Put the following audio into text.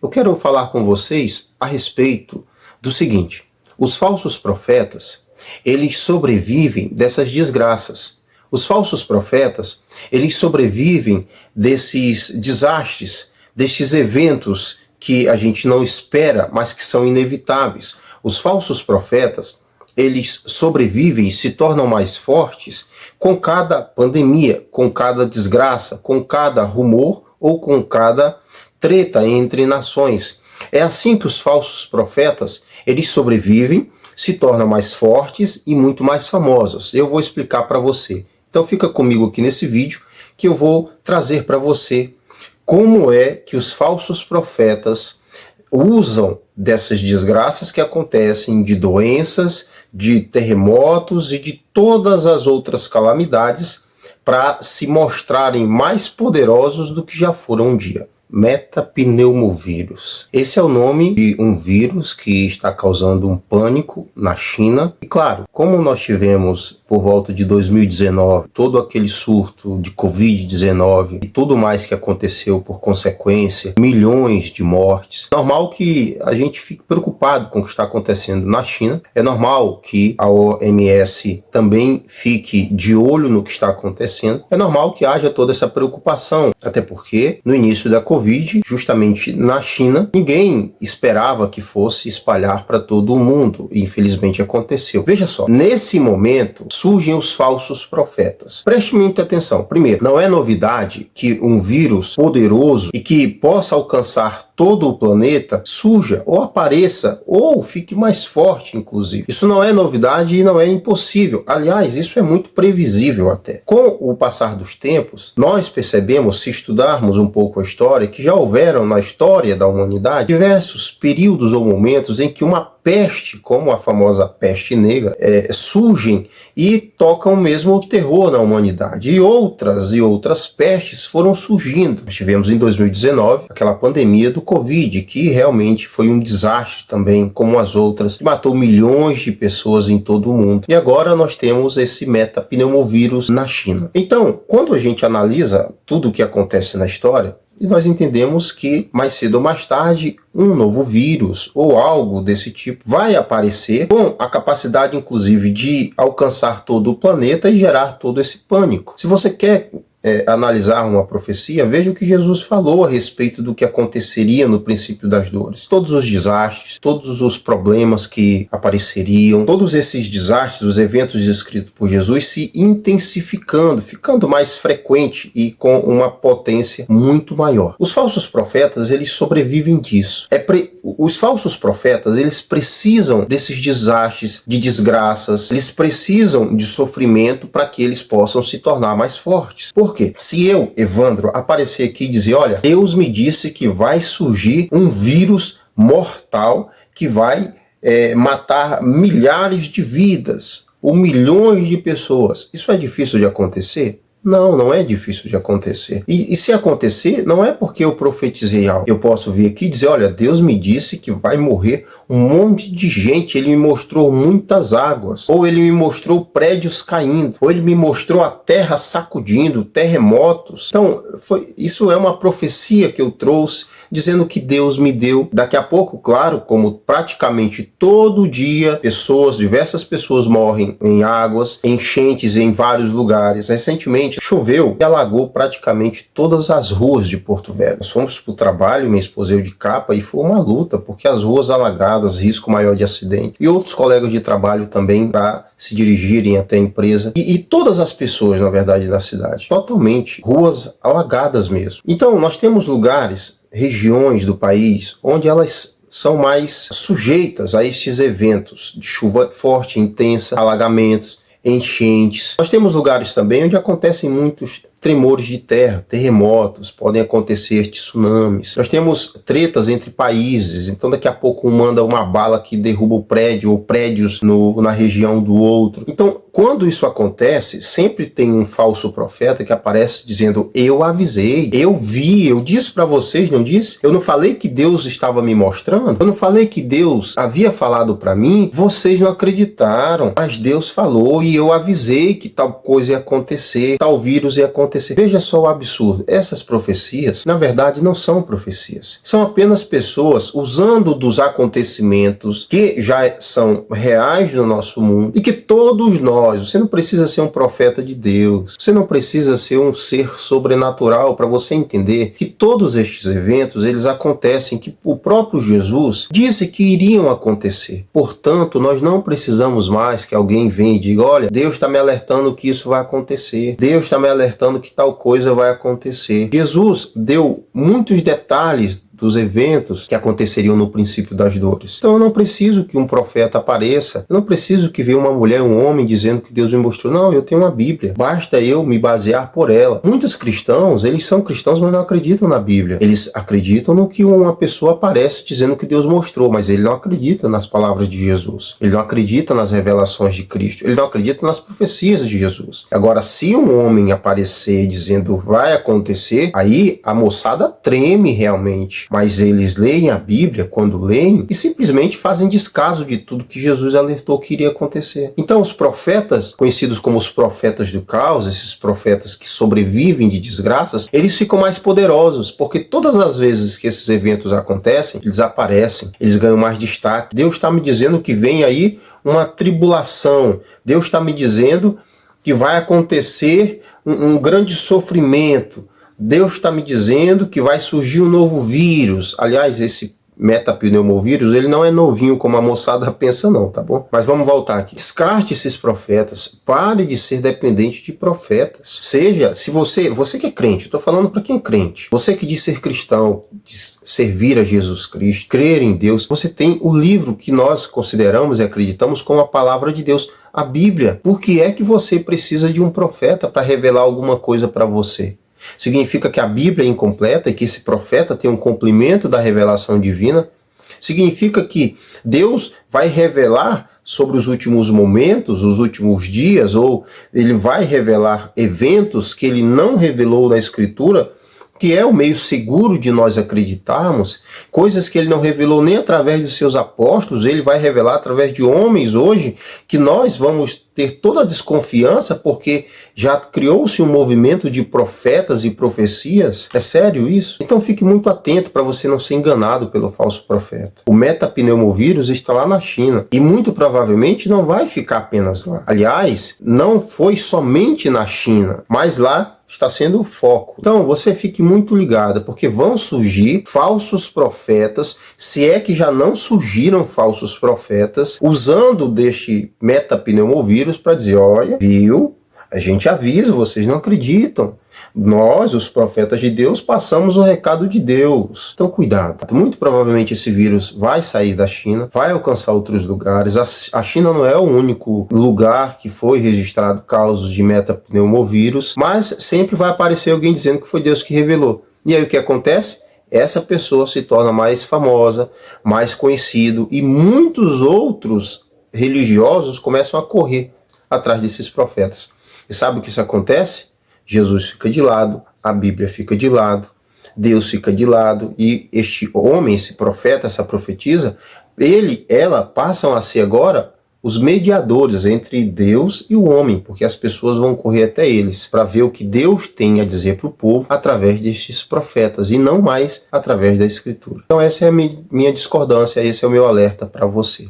eu quero falar com vocês a respeito do seguinte: os falsos profetas, eles sobrevivem dessas desgraças. Os falsos profetas, eles sobrevivem desses desastres, destes eventos que a gente não espera, mas que são inevitáveis. Os falsos profetas, eles sobrevivem e se tornam mais fortes com cada pandemia, com cada desgraça, com cada rumor ou com cada treta entre nações. É assim que os falsos profetas, eles sobrevivem, se tornam mais fortes e muito mais famosos. Eu vou explicar para você. Então fica comigo aqui nesse vídeo que eu vou trazer para você como é que os falsos profetas usam dessas desgraças que acontecem, de doenças, de terremotos e de todas as outras calamidades, para se mostrarem mais poderosos do que já foram um dia. Metapneumovírus. Esse é o nome de um vírus que está causando um pânico na China. E claro, como nós tivemos por volta de 2019 todo aquele surto de Covid-19 e tudo mais que aconteceu por consequência, milhões de mortes, é normal que a gente fique preocupado com o que está acontecendo na China. É normal que a OMS também fique de olho no que está acontecendo. É normal que haja toda essa preocupação, até porque no início da Covid, justamente na China, ninguém esperava que fosse espalhar para todo o mundo, e infelizmente aconteceu. Veja só, nesse momento surgem os falsos profetas. Preste muita atenção. Primeiro, não é novidade que um vírus poderoso e que possa alcançar todo o planeta surja ou apareça ou fique mais forte, inclusive. Isso não é novidade e não é impossível. Aliás, isso é muito previsível até. Com o passar dos tempos, nós percebemos, se estudarmos um pouco a história, que já houveram na história da humanidade diversos períodos ou momentos em que uma peste, como a famosa peste negra, surgem e tocam mesmo o terror na humanidade. E outras pestes foram surgindo. Nós tivemos em 2019 aquela pandemia do Covid, que realmente foi um desastre também, como as outras, que matou milhões de pessoas em todo o mundo. E agora nós temos esse metapneumovírus na China. Então, quando a gente analisa tudo o que acontece na história, e nós entendemos que mais cedo ou mais tarde um novo vírus ou algo desse tipo vai aparecer com a capacidade inclusive de alcançar todo o planeta e gerar todo esse pânico. Se você quer analisar uma profecia, veja o que Jesus falou a respeito do que aconteceria no princípio das dores. Todos os desastres, todos os problemas que apareceriam, todos esses desastres, os eventos descritos por Jesus se intensificando, ficando mais frequente e com uma potência muito maior. Os falsos profetas, eles sobrevivem disso. Os falsos profetas, eles precisam desses desastres, de desgraças, eles precisam de sofrimento para que eles possam se tornar mais fortes. Por quê? Se eu, Evandro, aparecer aqui e dizer, olha, Deus me disse que vai surgir um vírus mortal que vai matar milhares de vidas ou milhões de pessoas, isso é difícil de acontecer? Não, não é difícil de acontecer. E se acontecer, não é porque eu profetizei algo. Eu posso vir aqui e dizer, olha, Deus me disse que vai morrer um monte de gente, ele me mostrou muitas águas, ou ele me mostrou prédios caindo, ou ele me mostrou a terra sacudindo, terremotos. Então, isso é uma profecia que eu trouxe, dizendo que Deus me deu. Daqui a pouco, claro, como praticamente todo dia, diversas pessoas morrem em águas, enchentes em vários lugares. Recentemente, choveu e alagou praticamente todas as ruas de Porto Velho. Nós fomos para o trabalho, minha esposa e eu de capa, e foi uma luta, porque as ruas alagadas, risco maior de acidente. E outros colegas de trabalho também para se dirigirem até a empresa. E todas as pessoas, na verdade, da cidade. Totalmente. Ruas alagadas mesmo. Então, nós temos lugares, regiões do país, onde elas são mais sujeitas a estes eventos de chuva forte, intensa, alagamentos, enchentes. Nós temos lugares também onde acontecem muitos tremores de terra, terremotos, podem acontecer tsunamis. Nós temos tretas entre países, então daqui a pouco um manda uma bala que derruba o prédio ou prédios na região do outro. Então, quando isso acontece, sempre tem um falso profeta que aparece dizendo, eu avisei, eu vi, eu disse para vocês, não disse? Eu não falei que Deus estava me mostrando? Eu não falei que Deus havia falado para mim? Vocês não acreditaram, mas Deus falou e eu avisei que tal coisa ia acontecer, tal vírus ia acontecer. acontecer. Veja só o absurdo. Essas profecias, na verdade, não são profecias. São apenas pessoas usando dos acontecimentos que já são reais no nosso mundo e que todos nós, você não precisa ser um profeta de Deus, você não precisa ser um ser sobrenatural para você entender que todos estes eventos, eles acontecem, que o próprio Jesus disse que iriam acontecer. Portanto, nós não precisamos mais que alguém venha e diga, olha, Deus está me alertando que isso vai acontecer. Deus está me alertando que tal coisa vai acontecer. Jesus deu muitos detalhes dos eventos que aconteceriam no princípio das dores. Então eu não preciso que um profeta apareça, eu não preciso que venha uma mulher, um homem dizendo que Deus me mostrou. Não, eu tenho uma Bíblia, basta eu me basear por ela. Muitos cristãos, eles são cristãos, mas não acreditam na Bíblia. Eles acreditam no que uma pessoa aparece dizendo que Deus mostrou, mas ele não acredita nas palavras de Jesus. Ele não acredita nas revelações de Cristo. Ele não acredita nas profecias de Jesus. Agora, se um homem aparecer dizendo vai acontecer, aí a moçada treme realmente. Mas eles leem a Bíblia quando leem e simplesmente fazem descaso de tudo que Jesus alertou que iria acontecer. Então os profetas, conhecidos como os profetas do caos, esses profetas que sobrevivem de desgraças, eles ficam mais poderosos, porque todas as vezes que esses eventos acontecem, eles aparecem, eles ganham mais destaque. Deus está me dizendo que vem aí uma tribulação. Deus está me dizendo que vai acontecer um grande sofrimento. Deus está me dizendo que vai surgir um novo vírus. Aliás, esse metapneumovírus, ele não é novinho como a moçada pensa não, tá bom? Mas vamos voltar aqui. Descarte esses profetas. Pare de ser dependente de profetas. Seja, se você que é crente, estou falando para quem é crente, você que diz ser cristão, diz servir a Jesus Cristo, crer em Deus, você tem o livro que nós consideramos e acreditamos como a palavra de Deus, a Bíblia. Por que é que você precisa de um profeta para revelar alguma coisa para você? Significa que a Bíblia é incompleta e que esse profeta tem um complemento da revelação divina? Significa que Deus vai revelar sobre os últimos momentos, os últimos dias, ou ele vai revelar eventos que ele não revelou na Escritura, que é o meio seguro de nós acreditarmos, coisas que ele não revelou nem através dos seus apóstolos, ele vai revelar através de homens hoje, que nós vamos ter toda a desconfiança, porque já criou-se um movimento de profetas e profecias. É sério isso? Então fique muito atento para você não ser enganado pelo falso profeta. O metapneumovírus está lá na China, e muito provavelmente não vai ficar apenas lá. Aliás, não foi somente na China, mas lá está sendo o foco. Então você fique muito ligado, porque vão surgir falsos profetas, se é que já não surgiram falsos profetas, usando deste metapneumovírus para dizer, olha, viu? A gente avisa, vocês não acreditam. Nós, os profetas de Deus, passamos o recado de Deus. Então, cuidado. Muito provavelmente esse vírus vai sair da China, vai alcançar outros lugares. A China não é o único lugar que foi registrado casos de metapneumovírus, mas sempre vai aparecer alguém dizendo que foi Deus que revelou. E aí o que acontece? Essa pessoa se torna mais famosa, mais conhecido, e muitos outros religiosos começam a correr atrás desses profetas. E sabe o que isso acontece? Jesus fica de lado, a Bíblia fica de lado, Deus fica de lado, e este homem, esse profeta, essa profetisa, ela passam a ser agora os mediadores entre Deus e o homem, porque as pessoas vão correr até eles para ver o que Deus tem a dizer para o povo através destes profetas, e não mais através da Escritura. Então essa é a minha discordância, esse é o meu alerta para você.